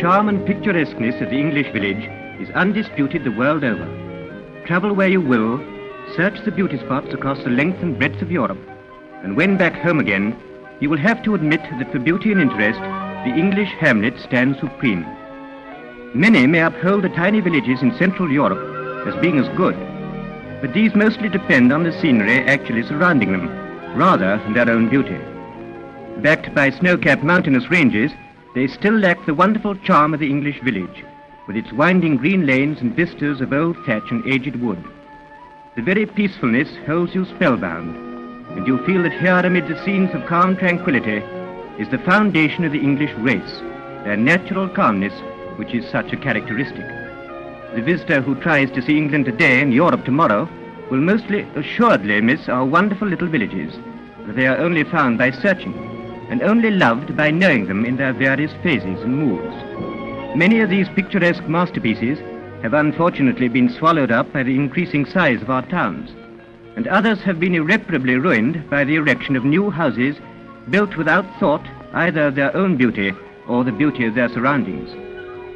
charm and picturesqueness of the English village is undisputed the world over. Travel where you will, search the beauty spots across the length and breadth of Europe, and when back home again, you will have to admit that for beauty and interest, the English hamlet stands supreme. Many may uphold the tiny villages in Central Europe as being as good, but these mostly depend on the scenery actually surrounding them, rather than their own beauty. Backed by snow-capped mountainous ranges, they still lack the wonderful charm of the English village, with its winding green lanes and vistas of old thatch and aged wood. The very peacefulness holds you spellbound, and you feel that here amid the scenes of calm tranquility is the foundation of the English race, their natural calmness, which is such a characteristic. The visitor who tries to see England today and Europe tomorrow will mostly assuredly miss our wonderful little villages, for they are only found by searching, and only loved by knowing them in their various phases and moods. Many of these picturesque masterpieces have unfortunately been swallowed up by the increasing size of our towns, and others have been irreparably ruined by the erection of new houses built without thought either of their own beauty or the beauty of their surroundings.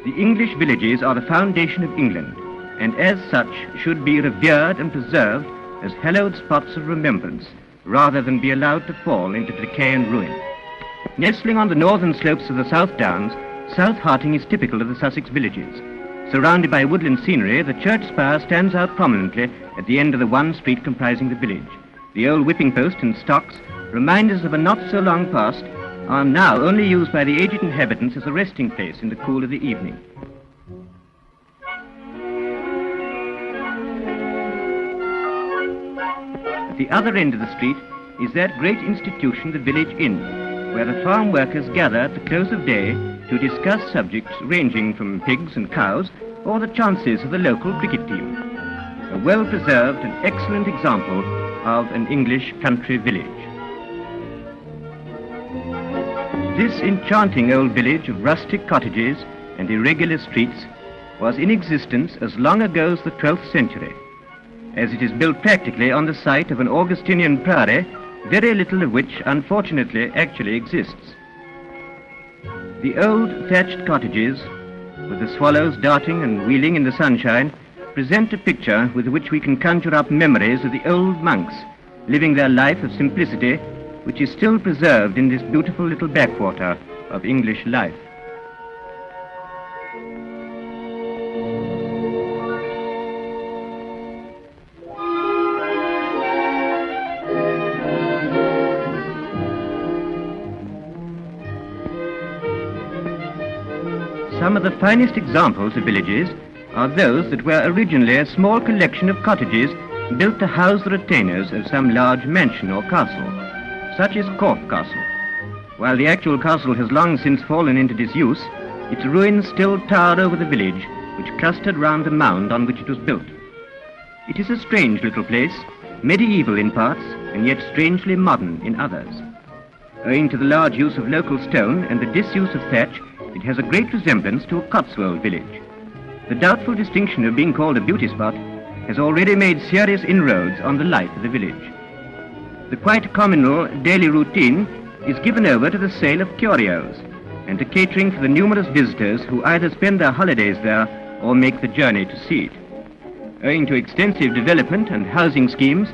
The English villages are the foundation of England, and as such should be revered and preserved as hallowed spots of remembrance, rather than be allowed to fall into decay and ruin. Nestling on the northern slopes of the South Downs, South Harting is typical of the Sussex villages. Surrounded by woodland scenery, the church spire stands out prominently at the end of the one street comprising the village. The old whipping post and stocks, reminders of a not so long past, are now only used by the aged inhabitants as a resting place in the cool of the evening. At the other end of the street is that great institution, the village inn, where the farm workers gather at the close of day to discuss subjects ranging from pigs and cows or the chances of the local cricket team. A well-preserved and excellent example of an English country village. This enchanting old village of rustic cottages and irregular streets was in existence as long ago as the 12th century. As it is built practically on the site of an Augustinian priory, very little of which unfortunately actually exists. The old thatched cottages, with the swallows darting and wheeling in the sunshine, present a picture with which we can conjure up memories of the old monks living their life of simplicity, which is still preserved in this beautiful little backwater of English life. Some of the finest examples of villages are those that were originally a small collection of cottages built to house the retainers of some large mansion or castle, such as Corfe Castle. While the actual castle has long since fallen into disuse, its ruins still tower over the village, which clustered round the mound on which it was built. It is a strange little place, medieval in parts, and yet strangely modern in others. Owing to the large use of local stone and the disuse of thatch, it has a great resemblance to a Cotswold village. The doubtful distinction of being called a beauty spot has already made serious inroads on the life of the village. The quite communal daily routine is given over to the sale of curios and to catering for the numerous visitors who either spend their holidays there or make the journey to see it. Owing to extensive development and housing schemes,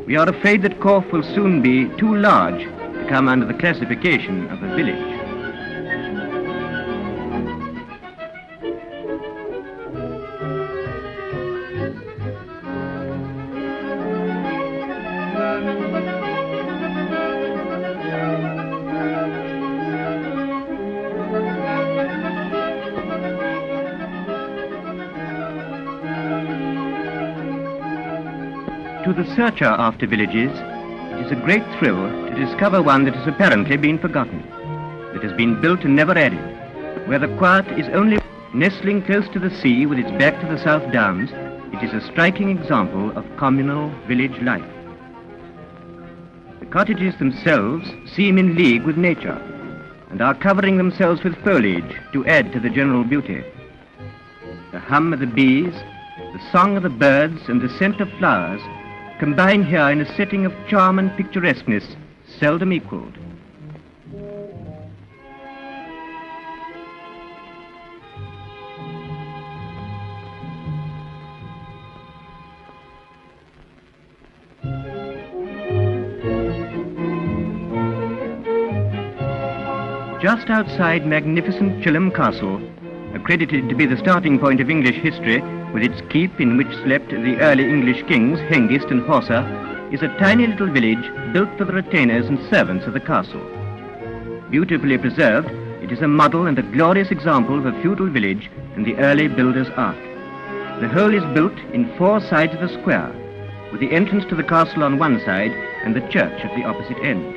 we are afraid that Corfe will soon be too large to come under the classification of a village. To the searcher after villages, it is a great thrill to discover one that has apparently been forgotten, that has been built and never added, where the quiet is only nestling close to the sea with its back to the South Downs. It is a striking example of communal village life. The cottages themselves seem in league with nature and are covering themselves with foliage to add to the general beauty. The hum of the bees, the song of the birds, and the scent of flowers combine here in a setting of charm and picturesqueness seldom equaled. Just outside magnificent Chilham Castle, accredited to be the starting point of English history, with its keep in which slept the early English kings, Hengist and Horsa, is a tiny little village built for the retainers and servants of the castle. Beautifully preserved, it is a model and a glorious example of a feudal village in the early builder's art. The whole is built in 4 sides of a square, with the entrance to the castle on one side and the church at the opposite end.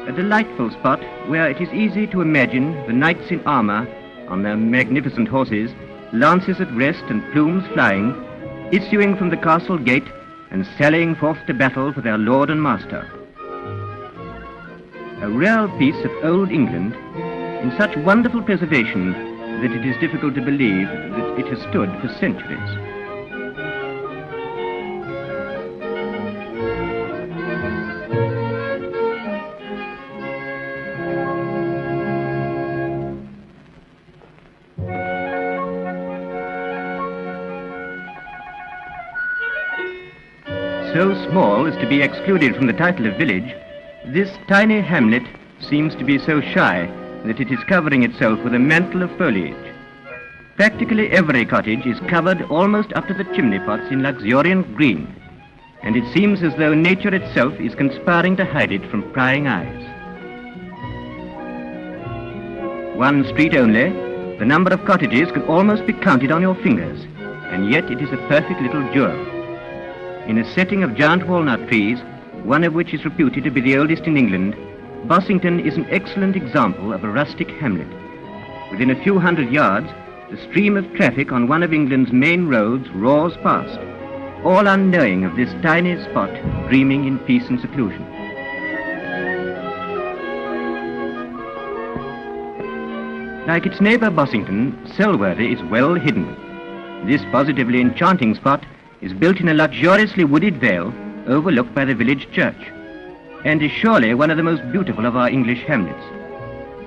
A delightful spot where it is easy to imagine the knights in armour on their magnificent horses, lances at rest and plumes flying, issuing from the castle gate and sallying forth to battle for their lord and master. A real piece of old England in such wonderful preservation that it is difficult to believe that it has stood for centuries. So small as to be excluded from the title of village, this tiny hamlet seems to be so shy that it is covering itself with a mantle of foliage. Practically every cottage is covered almost up to the chimney pots in luxuriant green, and it seems as though nature itself is conspiring to hide it from prying eyes. One street only, the number of cottages can almost be counted on your fingers, and yet it is a perfect little jewel. In a setting of giant walnut trees, one of which is reputed to be the oldest in England, Bossington is an excellent example of a rustic hamlet. Within a few hundred yards, the stream of traffic on one of England's main roads roars past, all unknowing of this tiny spot dreaming in peace and seclusion. Like its neighbour Bossington, Selworthy is well hidden. This positively enchanting spot is built in a luxuriously wooded vale overlooked by the village church, and is surely one of the most beautiful of our English hamlets.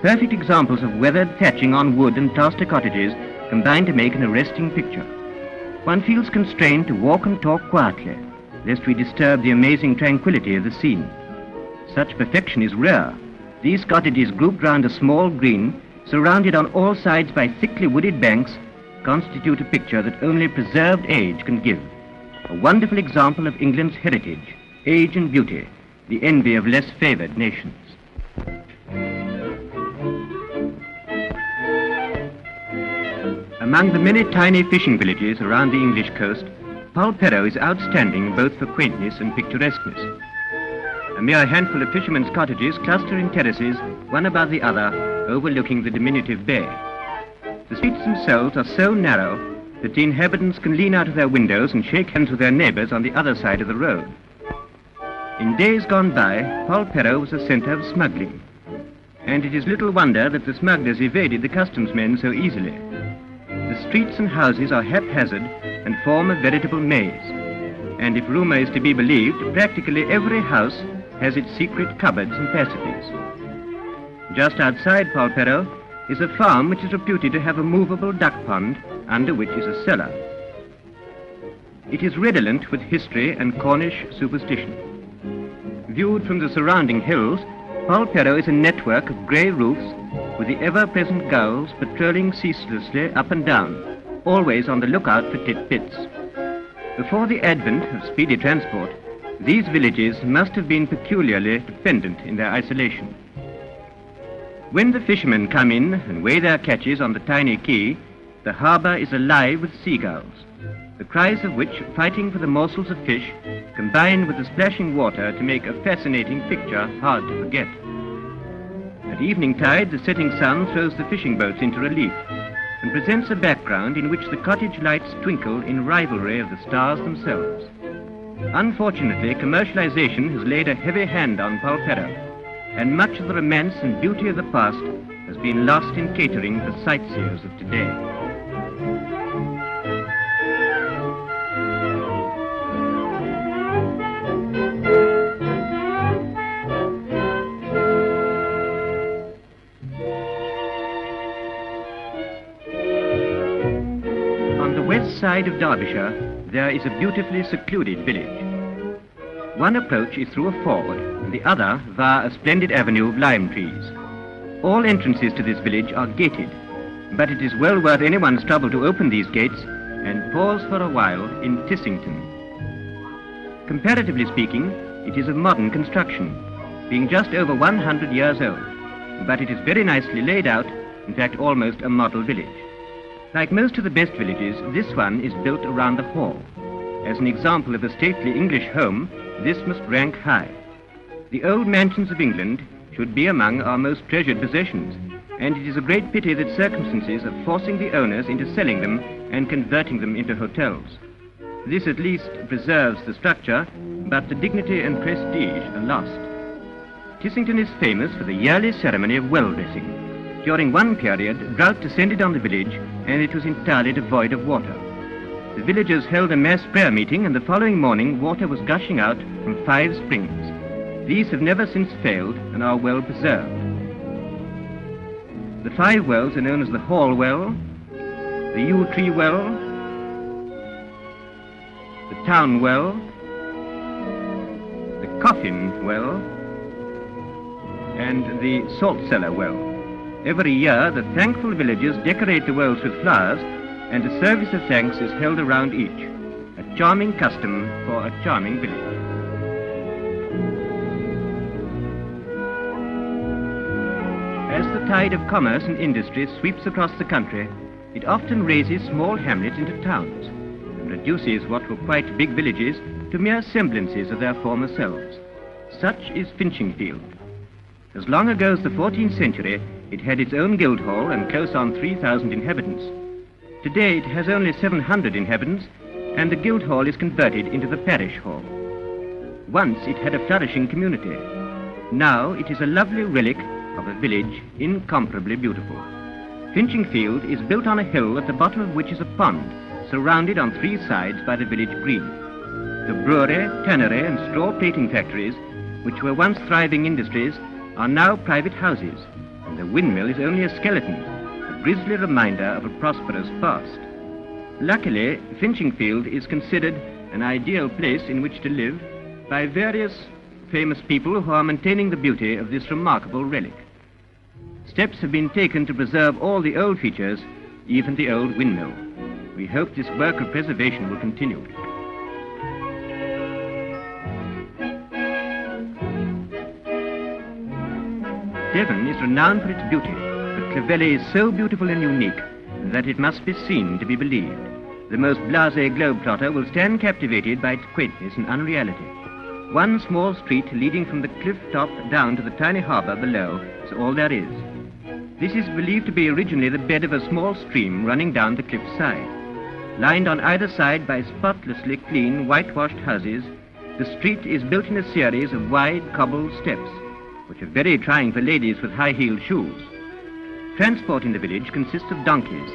Perfect examples of weathered thatching on wood and plaster cottages combine to make an arresting picture. One feels constrained to walk and talk quietly, lest we disturb the amazing tranquility of the scene. Such perfection is rare. These cottages grouped round a small green, surrounded on all sides by thickly wooded banks, constitute a picture that only preserved age can give. A wonderful example of England's heritage, age and beauty, the envy of less favoured nations. Among the many tiny fishing villages around the English coast, Polperro is outstanding both for quaintness and picturesqueness. A mere handful of fishermen's cottages cluster in terraces, one above the other, overlooking the diminutive bay. The streets themselves are so narrow that the inhabitants can lean out of their windows and shake hands with their neighbours on the other side of the road. In days gone by, Polperro was a centre of smuggling, and it is little wonder that the smugglers evaded the customs men so easily. The streets and houses are haphazard and form a veritable maze, and if rumour is to be believed, practically every house has its secret cupboards and passages. Just outside Polperro is a farm which is reputed to have a movable duck pond under which is a cellar. It is redolent with history and Cornish superstition. Viewed from the surrounding hills, Polperro is a network of grey roofs with the ever-present gulls patrolling ceaselessly up and down, always on the lookout for titbits. Before the advent of speedy transport, these villages must have been peculiarly dependent in their isolation. When the fishermen come in and weigh their catches on the tiny quay, the harbour is alive with seagulls, the cries of which, fighting for the morsels of fish, combine with the splashing water to make a fascinating picture hard to forget. At evening tide, the setting sun throws the fishing boats into relief and presents a background in which the cottage lights twinkle in rivalry of the stars themselves. Unfortunately, commercialization has laid a heavy hand on Polperro, and much of the romance and beauty of the past has been lost in catering for sightseers of today. On the west side of Derbyshire, there is a beautifully secluded village. One approach is through a ford, and the other via a splendid avenue of lime trees. All entrances to this village are gated, but it is well worth anyone's trouble to open these gates and pause for a while in Tissington. Comparatively speaking, it is of modern construction, being just over 100 years old, but it is very nicely laid out, in fact almost a model village. Like most of the best villages, this one is built around the hall. As an example of a stately English home, this must rank high. The old mansions of England should be among our most treasured possessions, and it is a great pity that circumstances are forcing the owners into selling them and converting them into hotels. This at least preserves the structure, but the dignity and prestige are lost. Tissington is famous for the yearly ceremony of well dressing. During one period, drought descended on the village, and it was entirely devoid of water. The villagers held a mass prayer meeting, and the following morning water was gushing out from 5 springs. These have never since failed and are well preserved. The 5 wells are known as the Hall Well, the Yew Tree Well, the Town Well, the Coffin Well, and the Salt Cellar Well. Every year, the thankful villagers decorate the wells with flowers, and a service of thanks is held around each, a charming custom for a charming village. As the tide of commerce and industry sweeps across the country, it often raises small hamlets into towns, and reduces what were quite big villages to mere semblances of their former selves. Such is Finchingfield. As long ago as the 14th century, it had its own guild hall and close on 3,000 inhabitants. Today it has only 700 inhabitants, and the guild hall is converted into the parish hall. Once it had a flourishing community. Now it is a lovely relic of a village incomparably beautiful. Finchingfield is built on a hill at the bottom of which is a pond, surrounded on 3 sides by the village green. The brewery, tannery, and straw plating factories, which were once thriving industries, are now private houses, and the windmill is only a skeleton, a grisly reminder of a prosperous past. Luckily, Finchingfield is considered an ideal place in which to live by various famous people who are maintaining the beauty of this remarkable relic. Steps have been taken to preserve all the old features, even the old windmill. We hope this work of preservation will continue. Devon is renowned for its beauty, but Clovelly is so beautiful and unique that it must be seen to be believed. The most blasé globetrotter will stand captivated by its quaintness and unreality. One small street leading from the cliff top down to the tiny harbour below is all there is. This is believed to be originally the bed of a small stream running down the cliff side. Lined on either side by spotlessly clean, whitewashed houses, the street is built in a series of wide cobbled steps, which are very trying for ladies with high-heeled shoes. Transport in the village consists of donkeys,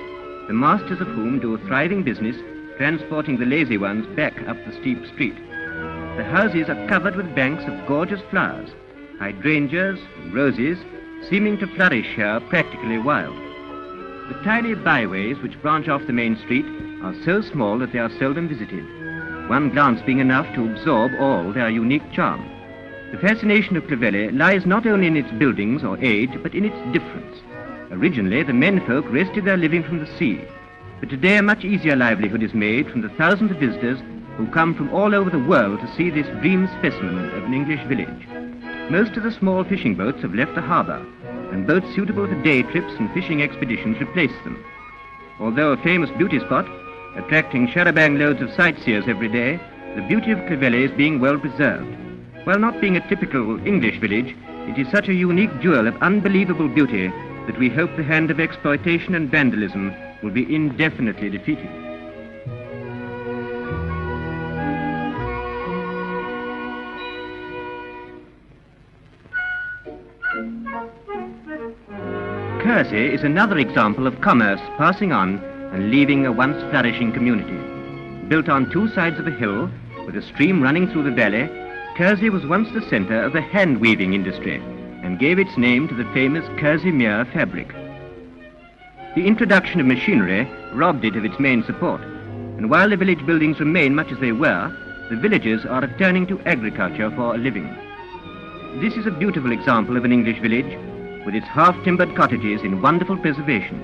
the masters of whom do a thriving business transporting the lazy ones back up the steep street. The houses are covered with banks of gorgeous flowers, hydrangeas and roses, seeming to flourish here practically wild. The tiny byways which branch off the main street are so small that they are seldom visited, one glance being enough to absorb all their unique charm. The fascination of Clovelly lies not only in its buildings or age, but in its difference. Originally, the menfolk wrested their living from the sea, but today a much easier livelihood is made from the thousands of visitors who come from all over the world to see this dream specimen of an English village. Most of the small fishing boats have left the harbour, and boats suitable for day trips and fishing expeditions replace them. Although a famous beauty spot, attracting charabanc loads of sightseers every day, the beauty of Clovelly is being well preserved. While not being a typical English village, it is such a unique jewel of unbelievable beauty that we hope the hand of exploitation and vandalism will be indefinitely defeated. Kersey is another example of commerce passing on and leaving a once flourishing community. Built on 2 sides of a hill, with a stream running through the valley, Kersey was once the centre of the hand-weaving industry and gave its name to the famous Kerseymere fabric. The introduction of machinery robbed it of its main support, and while the village buildings remain much as they were, the villagers are returning to agriculture for a living. This is a beautiful example of an English village, with its half-timbered cottages in wonderful preservation.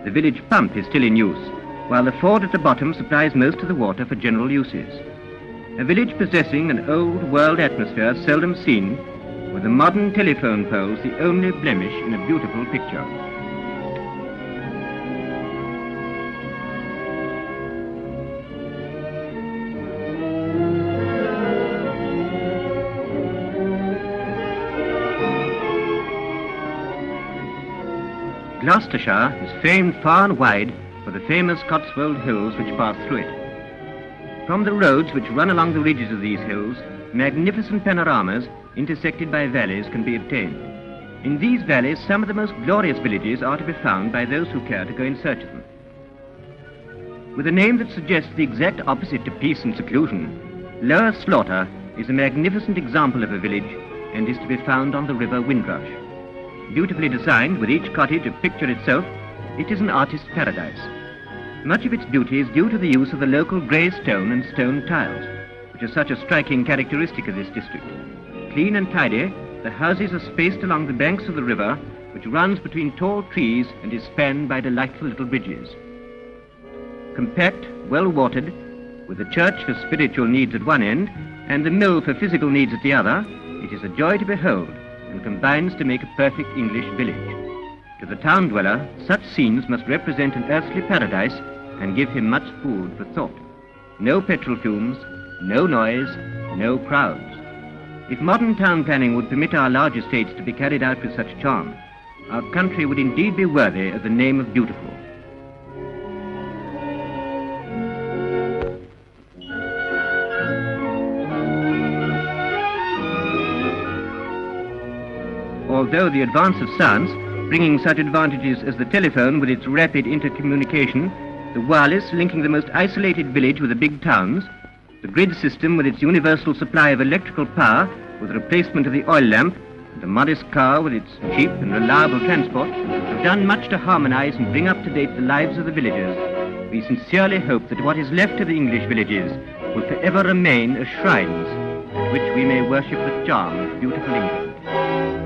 The village pump is still in use, while the ford at the bottom supplies most of the water for general uses. A village possessing an old-world atmosphere seldom seen, with the modern telephone poles the only blemish in a beautiful picture. Gloucestershire is famed far and wide for the famous Cotswold Hills which pass through it. From the roads which run along the ridges of these hills, magnificent panoramas intersected by valleys can be obtained. In these valleys, some of the most glorious villages are to be found by those who care to go in search of them. With a name that suggests the exact opposite to peace and seclusion, Lower Slaughter is a magnificent example of a village and is to be found on the river Windrush. Beautifully designed, with each cottage a picture itself, it is an artist's paradise. Much of its beauty is due to the use of the local grey stone and stone tiles, which are such a striking characteristic of this district. Clean and tidy, the houses are spaced along the banks of the river, which runs between tall trees and is spanned by delightful little bridges. Compact, well-watered, with the church for spiritual needs at one end and the mill for physical needs at the other, it is a joy to behold and combines to make a perfect English village. To the town dweller, such scenes must represent an earthly paradise and give him much food for thought. No petrol fumes, no noise, no crowds. If modern town planning would permit our large estates to be carried out with such charm, our country would indeed be worthy of the name of beautiful. Although the advance of science, bringing such advantages as the telephone with its rapid intercommunication, the wireless linking the most isolated village with the big towns, the grid system with its universal supply of electrical power with the replacement of the oil lamp, and the modest car with its cheap and reliable transport, have done much to harmonize and bring up to date the lives of the villagers. We sincerely hope that what is left of the English villages will forever remain as shrines at which we may worship the charm of beautiful England.